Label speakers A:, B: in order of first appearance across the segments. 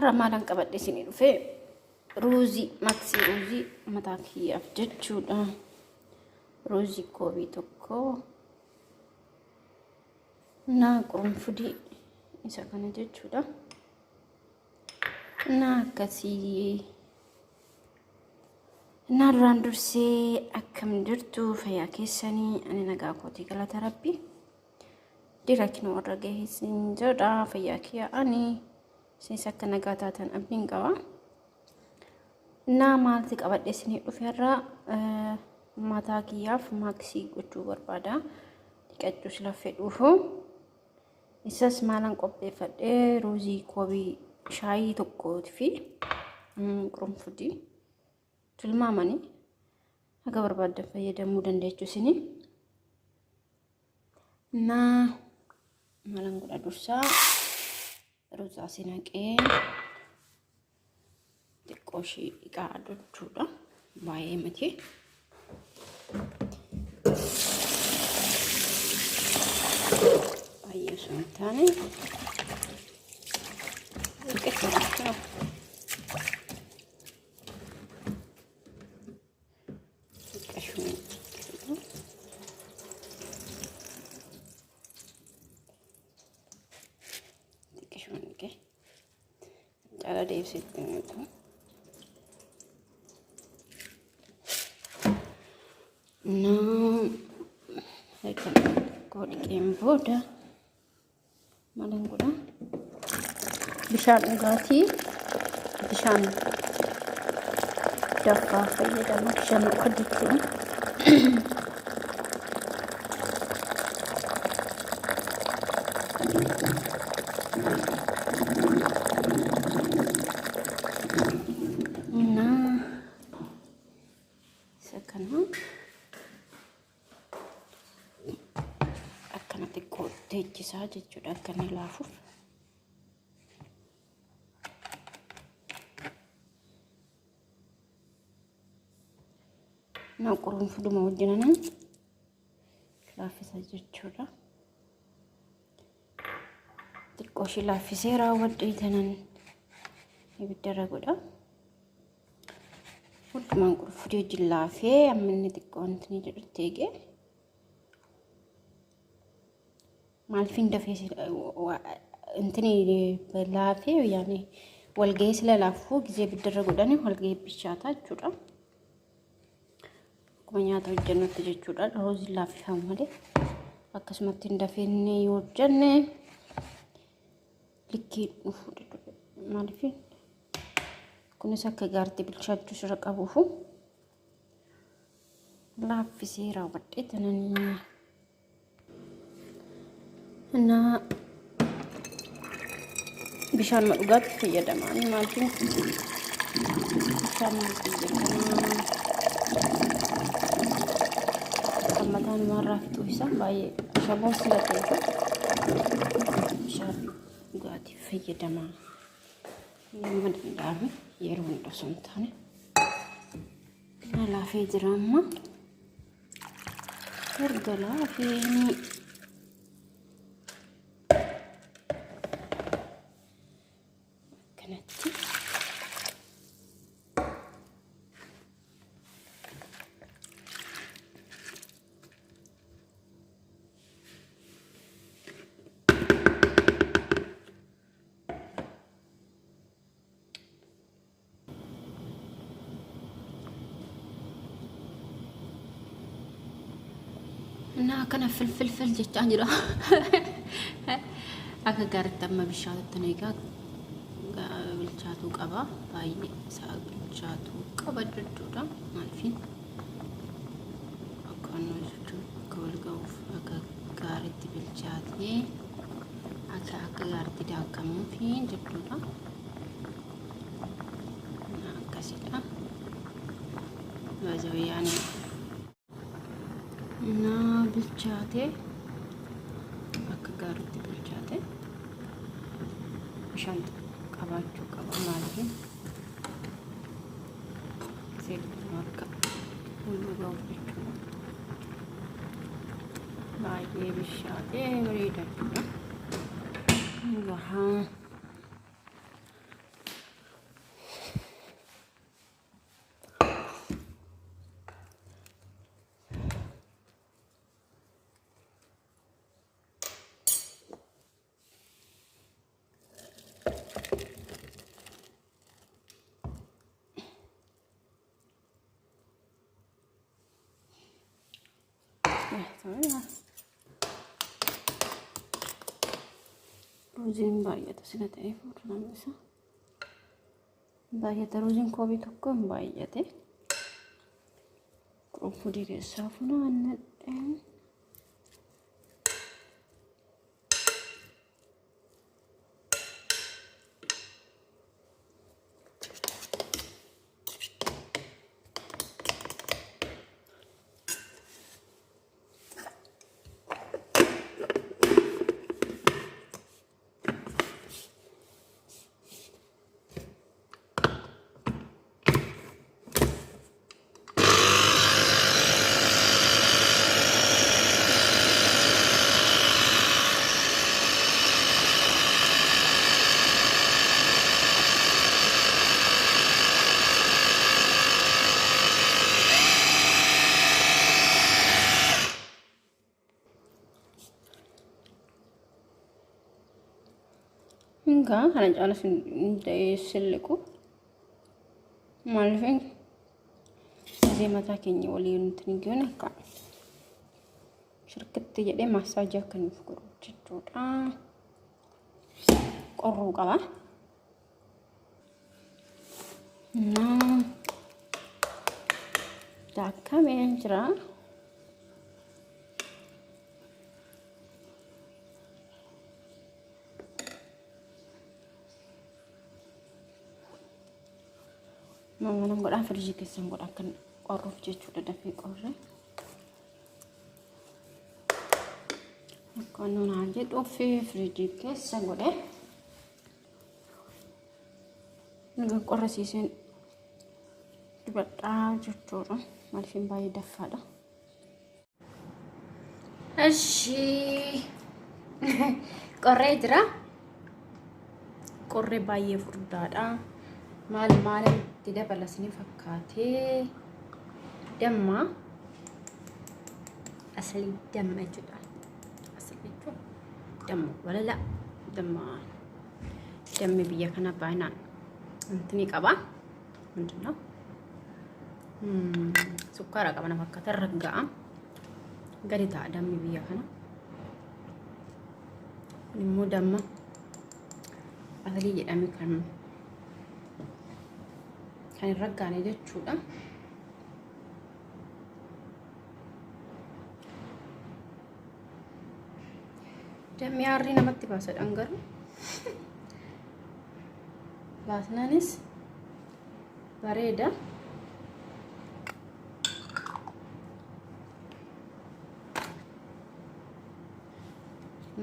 A: Ramadan qabadhe isinii dhufe ruuzii maksii ruuzii mataa kiyyaaf jechuudha. Ruuzii koobii tokko na qurunfudii isa kana jechuudha. Na akkasii na duraan dursee akkam jirtu fayyaa keessanii ani nagaa kootii galata rabbii. Dirakni warra gaheessin jedha fayyaa kiyya ani sinsa akka nagaa taatan abdiin qaba. Na maalti qabadhe isinii dhufeerra mataa kiyyaaf maaksii gochuu barbaada. Dhiqachuus laffee dhufu. Isas maalan qopheeffadhe ruuzii koobii shaayii tokkootii fi qurunfudii tilmaamanii akka barbaaddan fayyadamuu dandeessu isinii. Na maalan godha dursaa ruuzaa sinaqee xiqqoo ishee dhiqaa jechuudha. Baay'ee miti. Baay'ee osoo hin taane dhiqachuudha. Cara deebisee itu. Saya kau dikirim boda, malam boda. Bishan ugati, bishan dafa fayyada bishan ukaditu. Teechisaa jechuudha akka inni laafuuf. Na qurunfuduma wajjinaan laaffisa jechuudha. Xiqqoo ishee laaffisee raawwadhee tanan ibiddarra godha. Hundumaan qurunfudii wajjin laafee amma inni xiqqoo wanti ni jedhutti eegee. Maalfin dafee intini laafee yaani walgahii sila laafuu gisee ibiddarra godhanii walgahii bishaataa jechuudha. Akkuma nyaata hojjennutti jechuudha. Ruuziin laaffifamu malee akkasumatti hin dafee inni yoo hojjenne likkii dhufu maaliifin kunis akka gaartii bilchaachuu sirra qabuufu laaffisee raawwadhee tananii. Na bishaan madhugaatti fayyadaman maaltiin bishaan madhugaatti hammataan marraa fixuu isaa baay'ee shaboon sila ta'eef bishaan dhugaatii fayyadaman nama danda'ame yeroo hunda osoo hin taane na laafee jira amma erga laafee na kana fil jechaa jira. Akka gaaritti amma bishaatatti eegaa bilchaatuu qaba. Baay'ee isaa bilchaatuu qaba jechuudha. Maalifin akka annoo jechuun akka wal ga'uuf akka gaaritti bilchaatee akka gaaritti daakamuufi jechuudha. Akkasidha. Bazawiyaani na bilchaate akka gaaritti bilchaate bishaan qabaachuu qaba maaliifin seetu akka hulluu ga'uuf jechuudha. Baay'ee bishaatee bareeda jechuudha. Gahaa روزين باية سنة أيفور نامسا باية روزين كوبي تكون باية قرنفلي كيسافنا الندين enggak karena jalan sendiri seliku malfin zai mata kenya wali tuniguna ka شركة jadi massage kan fukuru cituda qorru qaba nah dakame jira Mama ngoda firji kesan ngoda kan qorru cituda dafi qorre Kono aja tuh friji kesan gue deh. Nggak korek sih dibata jujur, masih bayi daftar. Asyik korek jera, korek bayi furdada. Mal tidak balas ini fakate demma asli demma juga. دم ولا لا دم بيا كنا باينان انتني قبا ምንድነው ሱካራ ቀበና ፈከተ ረጋ ገሪታ ደም بيا كنا ንሙ ደም አሊ የደም kan ረጋ ነው jechuudha Demi hari namatti baasa dhangaru baasnanis bareeda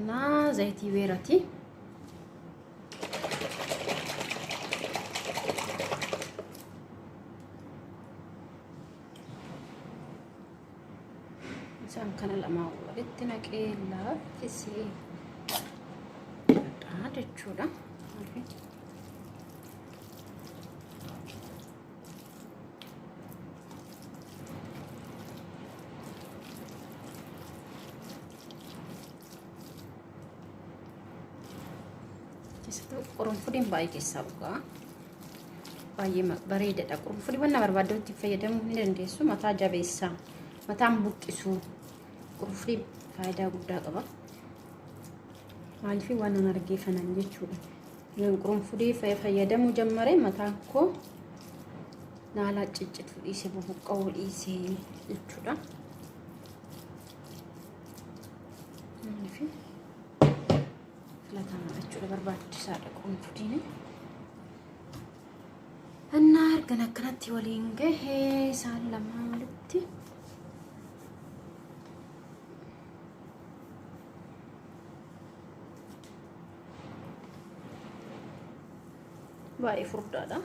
A: na zayti weerati isaan kana lama walitti naqee laaffisee jechuudha. Keessattuu qurunfudiin baay'ee keessaa dhugaa. Baay'ee bareedaadha. Qurunfudii waan barbaadutti fayyadamuu ni dandeessu. Mataa jabeessaa, mataan buqqisuu. Qurunfudii faayidaa guddaa qaba. Maaliif waan an argeeffanan jechuudha. Qurunfudii fayyadamuu jalqabe mataan koo naala ciccitu dhiisee bubuqqa'uu dhiisee jechuudha. Maaliif filatama jechuudha barbaachisaadha qurunfudiin. Annaa argan akkanatti waliin gahee isaan lamaan walitti baay'ee furdaadha.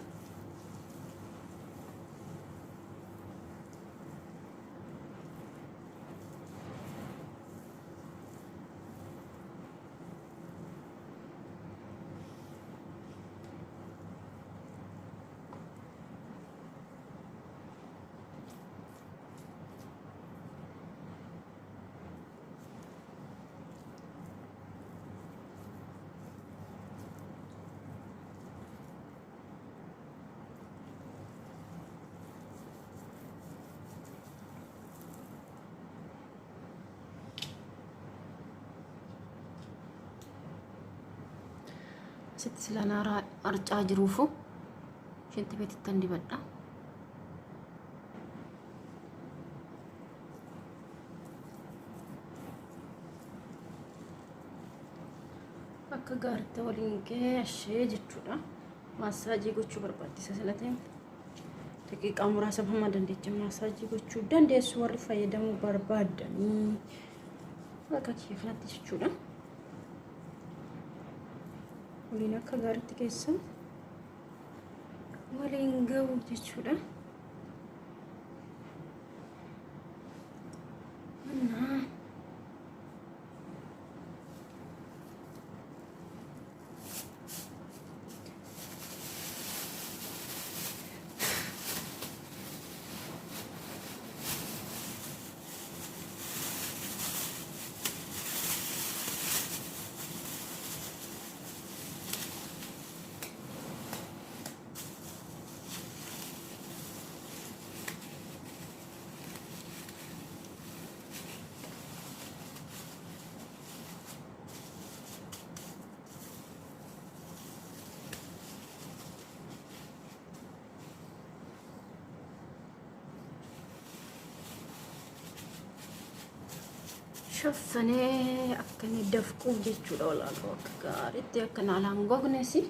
A: ست سلانارا أرجع جروفو شنت بيت التندي بدأ akka gaaritti waliin geeshee jechuudha. Maasaajii gochuu barbaachisa silateen daqiiqaa muraasa hamma dandeecha maasaajii gochuu dandeessu warri fayyadamuu barbaadanii akka kiyya kanatti jechuudha. Waliin akka gaaritti keessa waliin ga'u jechuudha. شفني أكني دفقو جيتشولا ولا الوقت قاريت أكن على مغنسي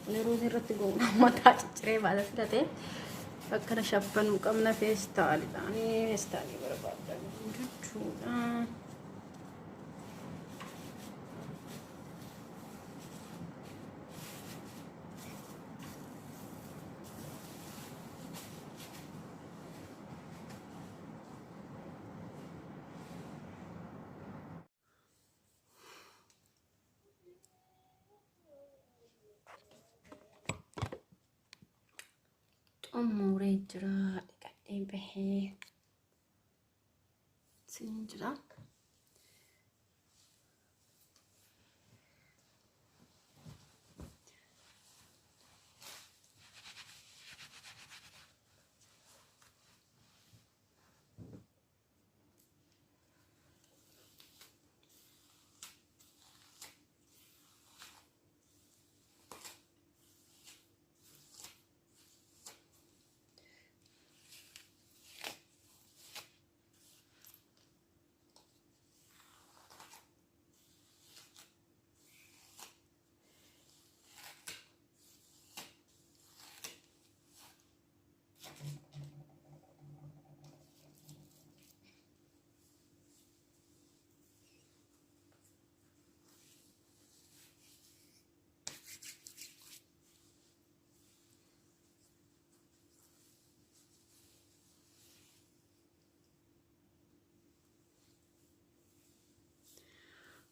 A: نروز رتقو ما تاجري بعد سنتين أكن شفن مكمنا فيستالي يعني فيستالي برباد جيتشولا أموري جرا قاعدين بحي سنين جرا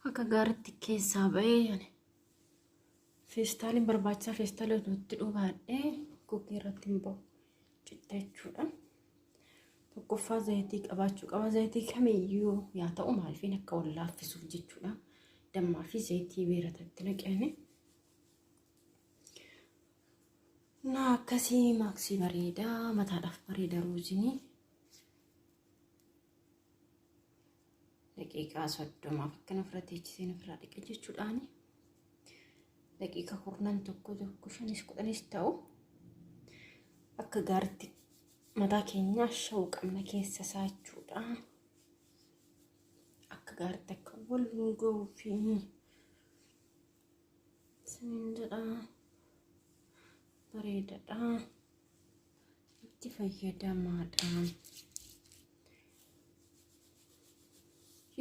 A: akka gaaritti keessaa ba'ee yani feestaaliin barbaachisaa feestaala nutti dhugaadhee kukkii irratti hin ba'u citta jechuudha. Tokkoffaa zayitii qabaachuu qaba. Zayitii kamiyyuu yaa ta'u maaliifin akka wal laaffisuuf jechuudha. Dammaa fi zayitii beeratatti naqanii na akkasii maaksii bareedaa mataadhaaf bareeda ruuzinii daqiiqaa 30 akkana firateechisee nafirraa dhiqa jechuudhaani. Daqiiqa 10 tokko 5 10 ta'u akka gaaritti mataa keenya shawuu qabna keessa isaa jechuudha. Akka gaaritti akka wal ga'uu fi sindadha bareedadha itti fayyadamaadha.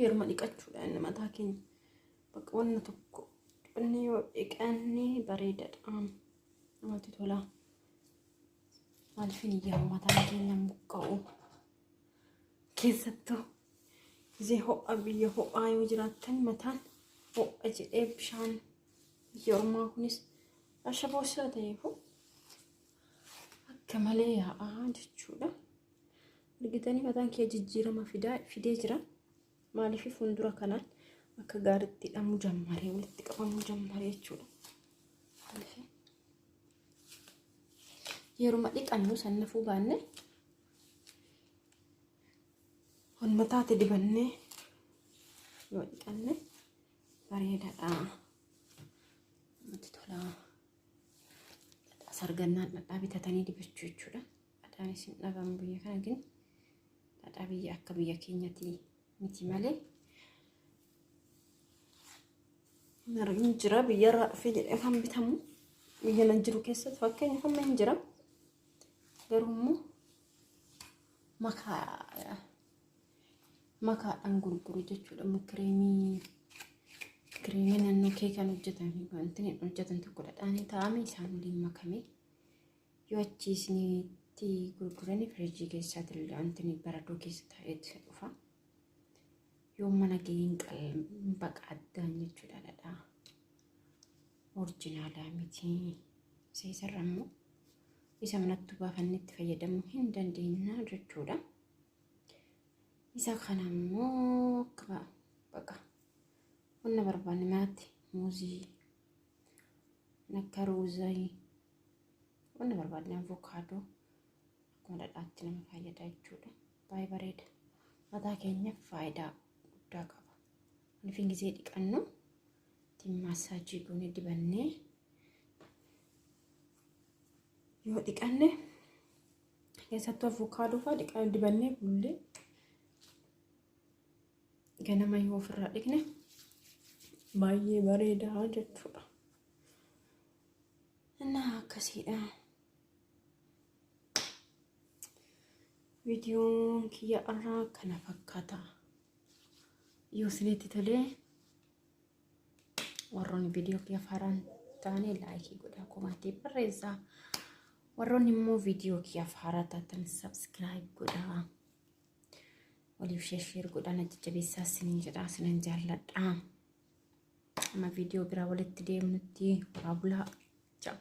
A: Yeruma dhiqachuudha inni mataa keenya bakka wanna tokko inni yoo dhiqanne bareedadha namatti tola. Maaliifin yeroo mataa keenya buqqa'u keessattuu gisee ho'a biyya ho'aa yoo jiraattan mataan ho'a jedhee bishaan yeroo kunis ashaboosaa ta'eefu akka malee yaa'aa jechuudha. Argitanii mataan kee jijjiirama fidee jira. Maaliif fuuldura kanaan akka gaaritti hidhamuu jammaree walitti qabamuu jammaree jechuudha. Yeruma dhiqannu sannafuu baanne wal mataatti dibannee yoo dhiqanne bareedaadha. Namatti tola. Sargannaan dhadhaa bitatanii dibachuu jechuudha. Dhadhaan isin dhabamu biyya kana gin dhadhaa biyya akka biyya keenyatti miti malee. Margi jira biyya irraa dhufee jedhee kan bitamu biyya nan jiru keessatti fakkeenya hamma hin jira. Garuu immoo makaadhaan gurguru jechuudha. Kireemii naannoo kee kan hojjetan wanti hin hojjetan tokko dhadhaan taa'ame isaan waliin makame yoo achi isinitti gurguranii firiijii keessaatti illee wanti baradoo keessa taa'eetti dhufa. Yoo mana ga'een baqaddaan jechuudha dhadhaa orjinaalaa miti. Seesarra immoo isa manatti baafannetti fayyadamuu hin dandeenya jechuudha. Isa kana immoo baqa wanna barbaanne maatti muuzii nakka ruuzii wanna barbaanne avokaadoo akkuma dhadhaatti nama fayyada jechuudha. Baay'ee bareeda. Mataa keenyaaf faayidaa guddaa qaba. Nifin gisee dhiqannoo ittiin maasaajii goone dibannee yoo dhiqanne keessattuu avokaadoo fa'aa dhiqannee dibannee bullee ganama yoo ofirraa dhiqne baay'ee bareeda jechuudha. Innaa akkasiidha. Viidiyoon kiyya irraa kana fakkaata. Yoo isinitti tolee warroonni viidiyoo kiyya faaraan taane laayikii godhaa, komantii barreessaa. Warroonni immoo viidiyoo kiyya faaraa taatan sabskiraayib godhaa. Waliif sheer godhaan jajjabeessaa isiniin jedhaa, isinan jaalladha. Amma viidiyoo biraa walitti deemnutti waa bulaa. Ciao.